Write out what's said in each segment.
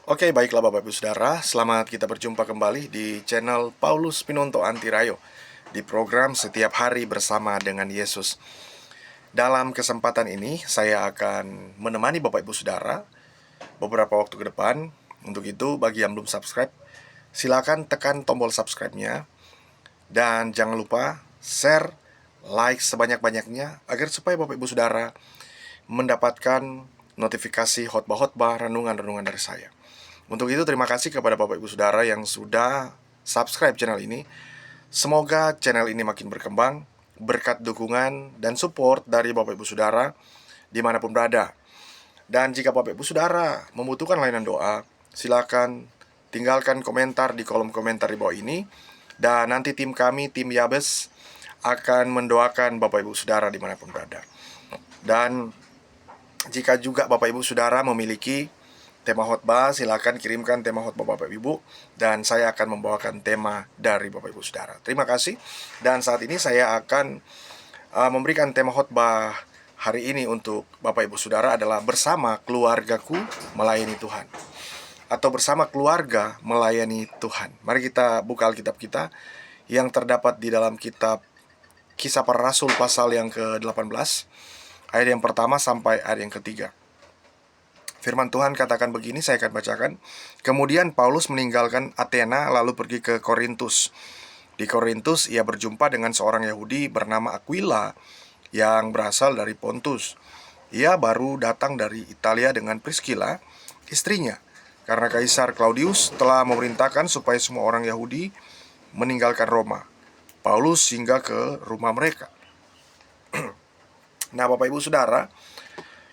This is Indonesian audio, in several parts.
Oke, baiklah Bapak Ibu Saudara, selamat kita berjumpa kembali di channel Paulus Pinonto Antirayo di program Setiap Hari Bersama dengan Yesus. Dalam kesempatan ini, saya akan menemani Bapak Ibu Saudara beberapa waktu ke depan. Untuk itu, bagi yang belum subscribe, silakan tekan tombol subscribe-nya. Dan jangan lupa share, like sebanyak-banyaknya agar supaya Bapak Ibu Saudara mendapatkan notifikasi khotbah-khotbah, renungan-renungan dari saya. Untuk itu terima kasih kepada Bapak Ibu Saudara yang sudah subscribe channel ini. Semoga channel ini makin berkembang berkat dukungan dan support dari Bapak Ibu Saudara dimanapun berada. Dan jika Bapak Ibu Saudara membutuhkan layanan doa, silakan tinggalkan komentar di kolom komentar di bawah ini. Dan nanti tim kami, tim Yabes, akan mendoakan Bapak Ibu Saudara dimanapun berada. Dan jika juga Bapak Ibu Saudara memiliki tema khotbah, silakan kirimkan tema khotbah Bapak Ibu dan saya akan membawakan tema dari Bapak Ibu Saudara. Terima kasih. Dan saat ini saya akan memberikan tema khotbah hari ini untuk Bapak Ibu Saudara adalah bersama keluargaku melayani Tuhan, atau bersama keluarga melayani Tuhan. Mari kita buka Alkitab kita yang terdapat di dalam kitab Kisah Para Rasul pasal yang ke-18 ayat yang pertama sampai ayat yang ketiga. Firman Tuhan katakan begini, saya akan bacakan. Kemudian Paulus meninggalkan Athena lalu pergi ke Korintus. Di Korintus ia berjumpa dengan seorang Yahudi bernama Aquila yang berasal dari Pontus. Ia baru datang dari Italia dengan Priscilla, istrinya, karena Kaisar Claudius telah memerintahkan supaya semua orang Yahudi meninggalkan Roma. Paulus singgah ke rumah mereka. Nah, Bapak Ibu Saudara,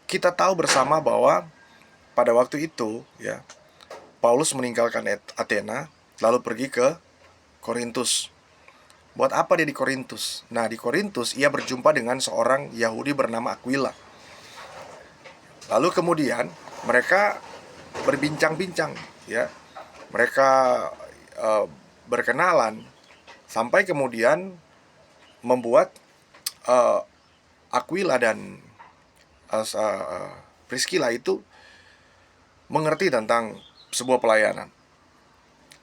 kita tahu bersama bahwa pada waktu itu, ya, Paulus meninggalkan Athena lalu pergi ke Korintus. Buat apa dia di Korintus? Nah, di Korintus ia berjumpa dengan seorang Yahudi bernama Aquila. Lalu kemudian mereka berbincang-bincang, ya. Mereka berkenalan sampai kemudian membuat Aquila dan Priscilla itu mengerti tentang sebuah pelayanan.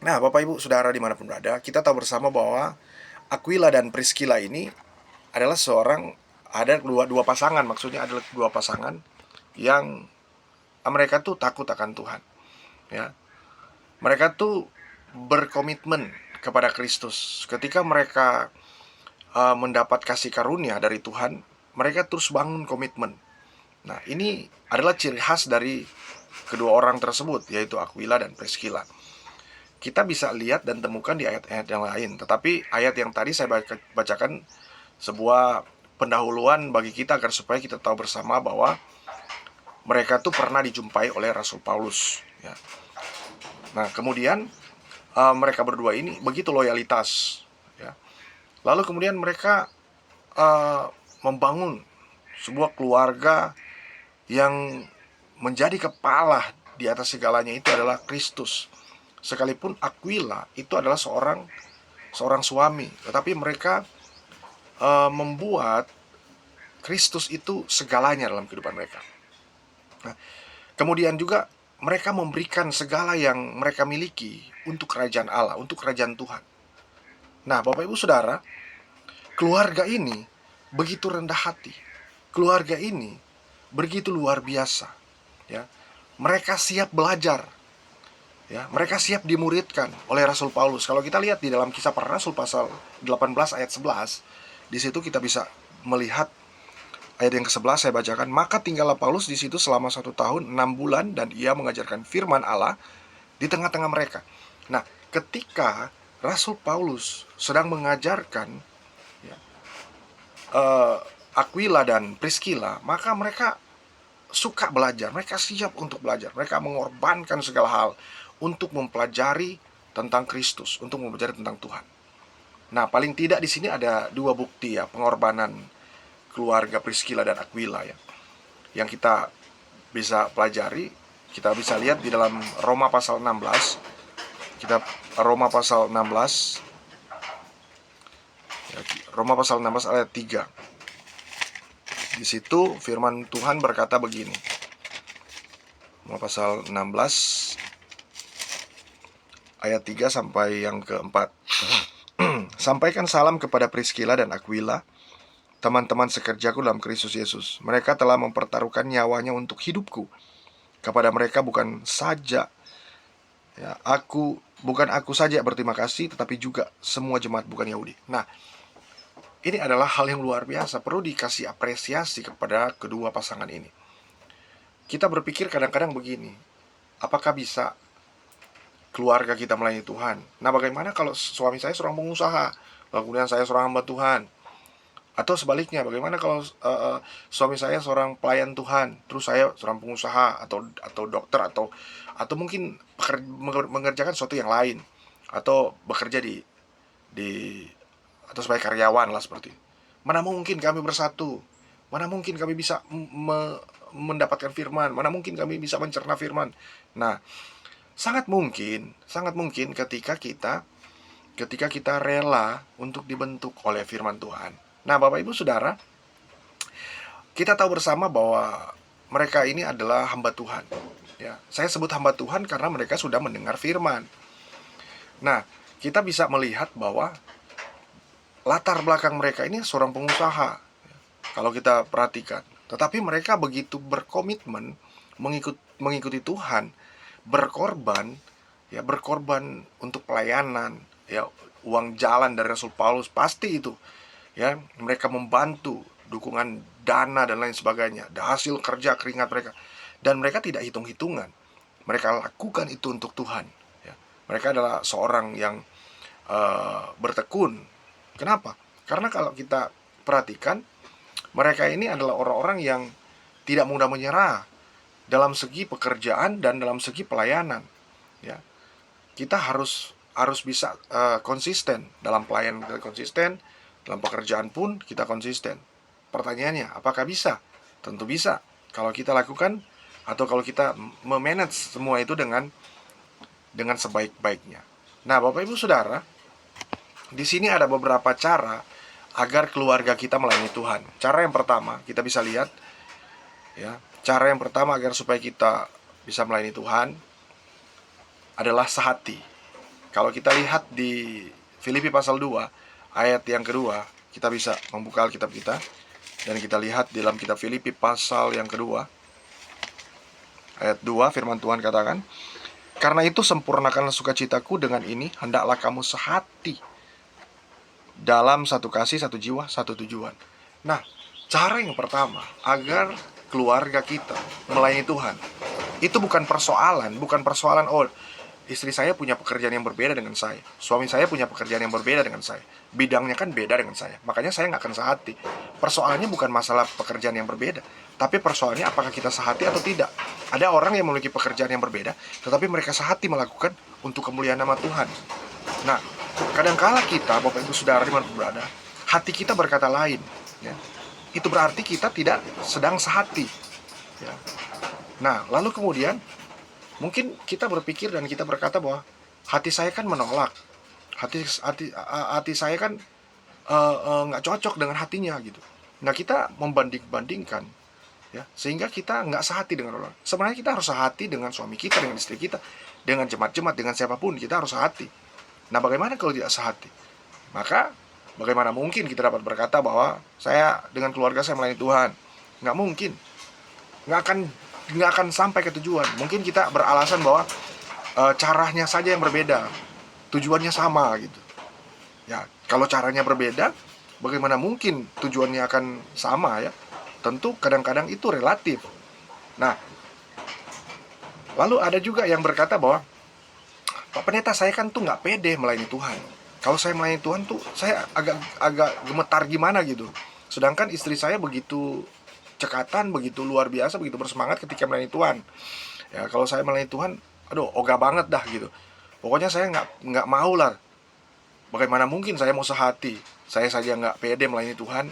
Nah, Bapak Ibu Saudara dimanapun berada, kita tahu bersama bahwa Aquila dan Priscilla ini adalah ada dua pasangan, maksudnya adalah dua pasangan yang mereka tuh takut akan Tuhan, ya. Mereka tuh berkomitmen kepada Kristus. Ketika mereka mendapat kasih karunia dari Tuhan, mereka terus bangun komitmen. Nah, ini adalah ciri khas dari kedua orang tersebut, yaitu Aquila dan Priscilla. Kita bisa lihat dan temukan di ayat-ayat yang lain. Tetapi ayat yang tadi saya bacakan sebuah pendahuluan bagi kita agar supaya kita tahu bersama bahwa mereka tuh pernah dijumpai oleh Rasul Paulus, ya. Nah, kemudian mereka berdua ini begitu loyalitas, ya. Lalu kemudian mereka membangun sebuah keluarga yang menjadi kepala di atas segalanya itu adalah Kristus. Sekalipun Aquila itu adalah seorang suami, tetapi mereka membuat Kristus itu segalanya dalam kehidupan mereka. Nah, kemudian juga mereka memberikan segala yang mereka miliki untuk kerajaan Allah, untuk kerajaan Tuhan. Nah, Bapak Ibu Saudara, keluarga ini begitu rendah hati. Keluarga ini begitu luar biasa, ya. Mereka siap belajar, ya. Mereka siap dimuridkan oleh Rasul Paulus. Kalau kita lihat di dalam Kisah Para Rasul pasal 18 ayat 11, di situ kita bisa melihat ayat yang ke-11 saya bacakan. Maka tinggallah Paulus di situ selama 1 tahun 6 bulan dan ia mengajarkan firman Allah di tengah-tengah mereka. Nah, ketika Rasul Paulus sedang mengajarkan, ya, Aquila dan Priscilla, maka mereka suka belajar, mereka siap untuk belajar, mereka mengorbankan segala hal untuk mempelajari tentang Kristus, untuk mempelajari tentang Tuhan. Nah, paling tidak di sini ada dua bukti, ya, pengorbanan keluarga Priscilla dan Aquila, ya, yang kita bisa pelajari. Kita bisa lihat di dalam Roma pasal 16. Kita Roma pasal 16, ya, Roma pasal 16 ayat 3. Di situ firman Tuhan berkata begini. Pasal 16 ayat 3 sampai yang keempat. Sampaikan salam kepada Priscilla dan Aquila, teman-teman sekerjaku dalam Kristus Yesus. Mereka telah mempertaruhkan nyawanya untuk hidupku. Kepada mereka bukan aku saja berterima kasih, tetapi juga semua jemaat bukan Yahudi. Nah, ini adalah hal yang luar biasa. Perlu dikasih apresiasi kepada kedua pasangan ini. Kita berpikir kadang-kadang begini, apakah bisa keluarga kita melayani Tuhan? Nah, bagaimana kalau suami saya seorang pengusaha, kemudian saya seorang hamba Tuhan? Atau sebaliknya, bagaimana kalau suami saya seorang pelayan Tuhan, terus saya seorang pengusaha atau dokter atau mungkin mengerjakan sesuatu yang lain, atau bekerja di atau sebagai karyawan lah seperti itu. Mana mungkin kami bersatu? Mana mungkin kami bisa mendapatkan firman? Mana mungkin kami bisa mencerna firman? Nah, sangat mungkin ketika kita rela untuk dibentuk oleh firman Tuhan. Nah, Bapak Ibu Saudara, kita tahu bersama bahwa mereka ini adalah hamba Tuhan. Ya, saya sebut hamba Tuhan karena mereka sudah mendengar firman. Nah, kita bisa melihat bahwa latar belakang mereka ini seorang pengusaha, kalau kita perhatikan. Tetapi mereka begitu berkomitmen mengikuti Tuhan, berkorban untuk pelayanan, ya, uang jalan dari Rasul Paulus pasti itu, ya, mereka membantu, dukungan dana dan lain sebagainya, hasil kerja keringat mereka, dan mereka tidak hitung-hitungan, mereka lakukan itu untuk Tuhan, ya. Mereka adalah seorang yang bertekun. Kenapa? Karena kalau kita perhatikan, mereka ini adalah orang-orang yang tidak mudah menyerah dalam segi pekerjaan dan dalam segi pelayanan, ya. Kita harus bisa konsisten dalam pelayanan, kita konsisten dalam pekerjaan pun kita konsisten. Pertanyaannya, apakah bisa? Tentu bisa kalau kita lakukan atau kalau kita memanage semua itu dengan sebaik-baiknya. Nah, Bapak Ibu Saudara, di sini ada beberapa cara agar keluarga kita melayani Tuhan. Cara yang pertama, kita bisa lihat, ya. Cara yang pertama agar supaya kita bisa melayani Tuhan adalah sehati. Kalau kita lihat di Filipi pasal 2 ayat yang kedua, kita bisa membuka Alkitab kita dan kita lihat di dalam kitab Filipi pasal yang kedua ayat 2, firman Tuhan katakan, "Karena itu sempurnakanlah sukacitaku dengan ini, hendaklah kamu sehati dalam satu kasih, satu jiwa, satu tujuan." Nah, cara yang pertama agar keluarga kita melayani Tuhan, itu bukan persoalan, oh, istri saya punya pekerjaan yang berbeda dengan saya, suami saya punya pekerjaan yang berbeda dengan saya, bidangnya kan beda dengan saya, makanya saya nggak akan sehati. Persoalannya bukan masalah pekerjaan yang berbeda, tapi persoalannya apakah kita sehati atau tidak. Ada orang yang memiliki pekerjaan yang berbeda, tetapi mereka sehati melakukan untuk kemuliaan nama Tuhan. Nah, kadangkala kita, Bapak Ibu Saudara dimanapun berada, hati kita berkata lain, ya. Itu berarti kita tidak sedang sehati, ya. Nah, lalu kemudian mungkin kita berpikir dan kita berkata bahwa hati saya kan menolak, hati saya kan nggak cocok dengan hatinya gitu. Nah, kita membanding-bandingkan, ya, sehingga kita nggak sehati dengan orang. Sebenarnya kita harus sehati dengan suami kita, dengan istri kita, dengan jemaat-jemaat, dengan siapapun kita harus sehati. Nah, bagaimana kalau tidak sehati? Maka bagaimana mungkin kita dapat berkata bahwa saya dengan keluarga saya melayani Tuhan? Nggak mungkin, nggak akan sampai ke tujuan. Mungkin kita beralasan bahwa caranya saja yang berbeda, tujuannya sama gitu. Ya, kalau caranya berbeda, bagaimana mungkin tujuannya akan sama, ya? Tentu kadang-kadang itu relatif. Nah, lalu ada juga yang berkata bahwa, "Pak Pendeta, saya kan tuh nggak pede melayani Tuhan. Kalau saya melayani Tuhan tuh saya agak gemetar gimana gitu. Sedangkan istri saya begitu cekatan, begitu luar biasa, begitu bersemangat ketika melayani Tuhan. Ya, kalau saya melayani Tuhan, aduh, ogah banget dah gitu. Pokoknya saya nggak mau lah. Bagaimana mungkin saya mau sehati? Saya saja nggak pede melayani Tuhan,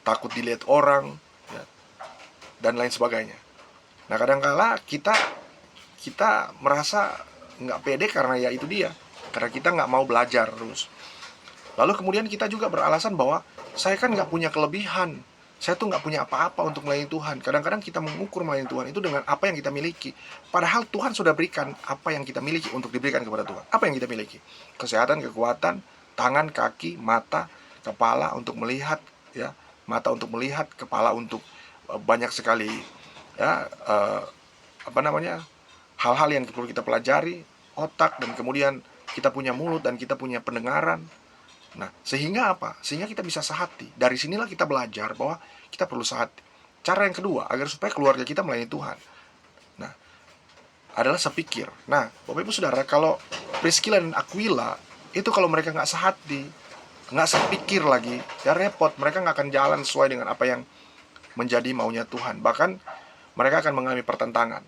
takut dilihat orang, ya, dan lain sebagainya." Nah, kadangkala kita merasa nggak pede karena ya itu dia, karena kita nggak mau belajar terus. Lalu kemudian kita juga beralasan bahwa saya kan nggak punya kelebihan, Saya tuh nggak punya apa-apa untuk melayani Tuhan. Kadang-kadang kita mengukur melayani Tuhan itu dengan apa yang kita miliki. Padahal Tuhan sudah berikan apa yang kita miliki untuk diberikan kepada Tuhan. Apa yang kita miliki? Kesehatan, kekuatan, tangan, kaki, mata, kepala untuk melihat, ya, mata untuk melihat, kepala untuk banyak sekali, ya, apa namanya, hal-hal yang perlu kita pelajari, otak, dan kemudian kita punya mulut dan kita punya pendengaran. Nah, sehingga apa? Sehingga kita bisa sehati. Dari sinilah kita belajar bahwa kita perlu sehati. Cara yang kedua, agar supaya keluarga kita melayani Tuhan, nah, adalah sepikir. Nah, Bapak Ibu Saudara, kalau Priscilla dan Aquila, itu kalau mereka nggak sehati, nggak sepikir lagi, ya repot. Mereka nggak akan jalan sesuai dengan apa yang menjadi maunya Tuhan. Bahkan mereka akan mengalami pertentangan.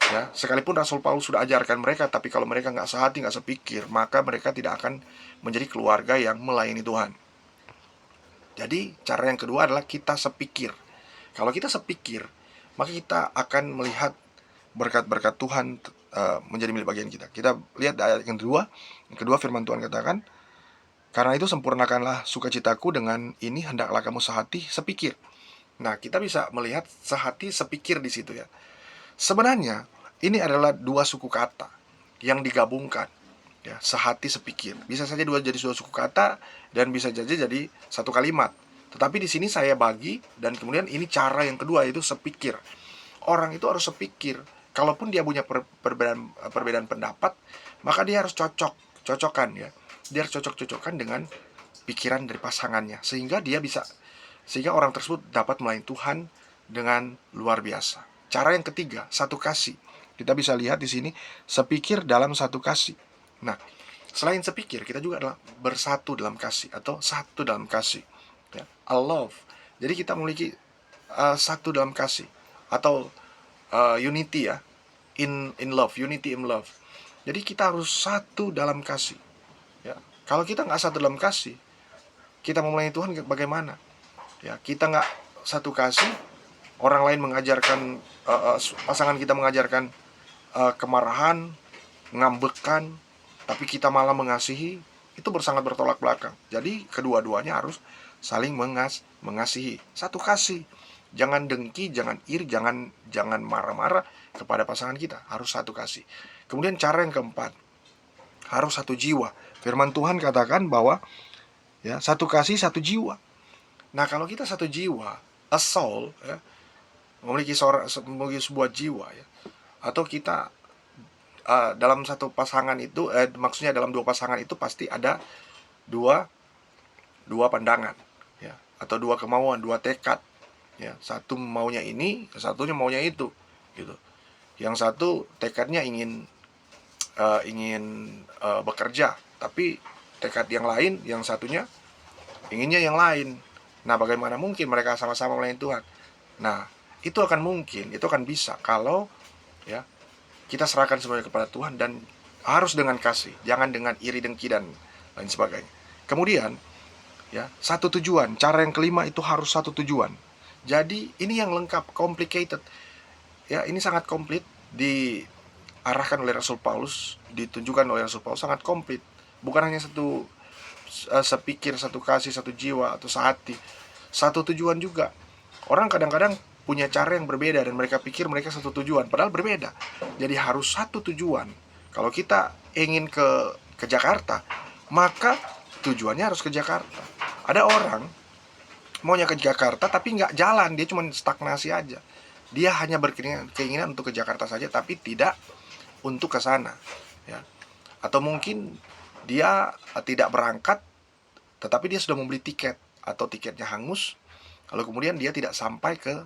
Ya, sekalipun Rasul Paulus sudah ajarkan mereka, tapi kalau mereka nggak sehati, nggak sepikir, maka mereka tidak akan menjadi keluarga yang melayani Tuhan. Jadi cara yang kedua adalah kita sepikir. Kalau kita sepikir, maka kita akan melihat berkat-berkat Tuhan menjadi milik bagian kita. Kita lihat ayat yang kedua. Yang kedua firman Tuhan katakan, karena itu sempurnakanlah sukacitaku, dengan ini hendaklah kamu sehati sepikir. Nah, kita bisa melihat sehati sepikir di situ ya. Sebenarnya ini adalah dua suku kata yang digabungkan, ya, sehati sepikir. Bisa saja jadi dua suku kata dan bisa saja jadi satu kalimat. Tetapi di sini saya bagi, dan kemudian ini cara yang kedua, yaitu sepikir. Orang itu harus sepikir. Kalaupun dia punya perbedaan pendapat, maka dia harus cocokkan ya. Dia harus cocok-cocokkan dengan pikiran dari pasangannya, sehingga orang tersebut dapat melayani Tuhan dengan luar biasa. Cara yang ketiga, satu kasih. Kita bisa lihat di sini, sepikir dalam satu kasih. Nah, selain sepikir, kita juga adalah bersatu dalam kasih atau satu dalam kasih. Ya, a love. Jadi kita memiliki satu dalam kasih atau unity ya, in love, unity in love. Jadi kita harus satu dalam kasih. Ya, kalau kita nggak satu dalam kasih, kita mau melayani Tuhan bagaimana? Ya, kita nggak satu kasih, orang lain mengajarkan, pasangan kita mengajarkan kemarahan, ngambekan, tapi kita malah mengasihi, itu sangat bertolak belakang. Jadi kedua-duanya harus saling mengasihi, satu kasih. Jangan dengki, jangan iri, jangan marah-marah kepada pasangan kita, harus satu kasih. Kemudian cara yang keempat, harus satu jiwa. Firman Tuhan katakan bahwa ya, satu kasih, satu jiwa. Nah, kalau kita satu jiwa, a soul ya, memiliki sebuah jiwa ya, atau kita dalam satu pasangan itu, maksudnya dalam dua pasangan itu pasti ada dua pandangan ya, atau dua kemauan, dua tekad ya. Satu maunya ini, satunya maunya itu gitu. Yang satu tekadnya ingin bekerja, tapi tekad yang lain, yang satunya inginnya yang lain. Nah, bagaimana mungkin mereka sama-sama melayani Tuhan? Nah, itu akan mungkin, itu akan bisa kalau ya kita serahkan semuanya kepada Tuhan, dan harus dengan kasih, jangan dengan iri, dengki, dan lain sebagainya. Kemudian ya, satu tujuan. Cara yang kelima itu harus satu tujuan. Jadi ini yang lengkap, complicated. Ya, ini sangat komplit, diarahkan oleh Rasul Paulus, ditunjukkan oleh Rasul Paulus, sangat komplit. Bukan hanya satu sepikir, satu kasih, satu jiwa, atau sehati. Satu tujuan juga. Orang kadang-kadang punya cara yang berbeda dan mereka pikir mereka satu tujuan, padahal berbeda. Jadi harus satu tujuan. Kalau kita ingin ke Jakarta, maka tujuannya harus ke Jakarta. Ada orang maunya ke Jakarta tapi nggak jalan, dia cuma stagnasi aja. Dia hanya berkeinginan untuk ke Jakarta saja, tapi tidak untuk ke sana ya. Atau mungkin dia tidak berangkat, tetapi dia sudah membeli tiket, atau tiketnya hangus, lalu kemudian dia tidak sampai ke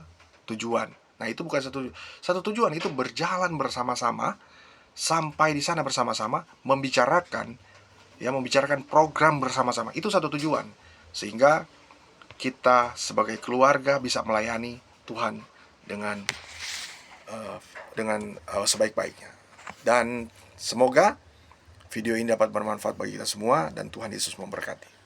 tujuan. Nah, itu bukan satu tujuan, itu berjalan bersama-sama sampai di sana bersama-sama, membicarakan program bersama-sama. Itu satu tujuan, sehingga kita sebagai keluarga bisa melayani Tuhan dengan sebaik-baiknya. Dan semoga video ini dapat bermanfaat bagi kita semua, dan Tuhan Yesus memberkati.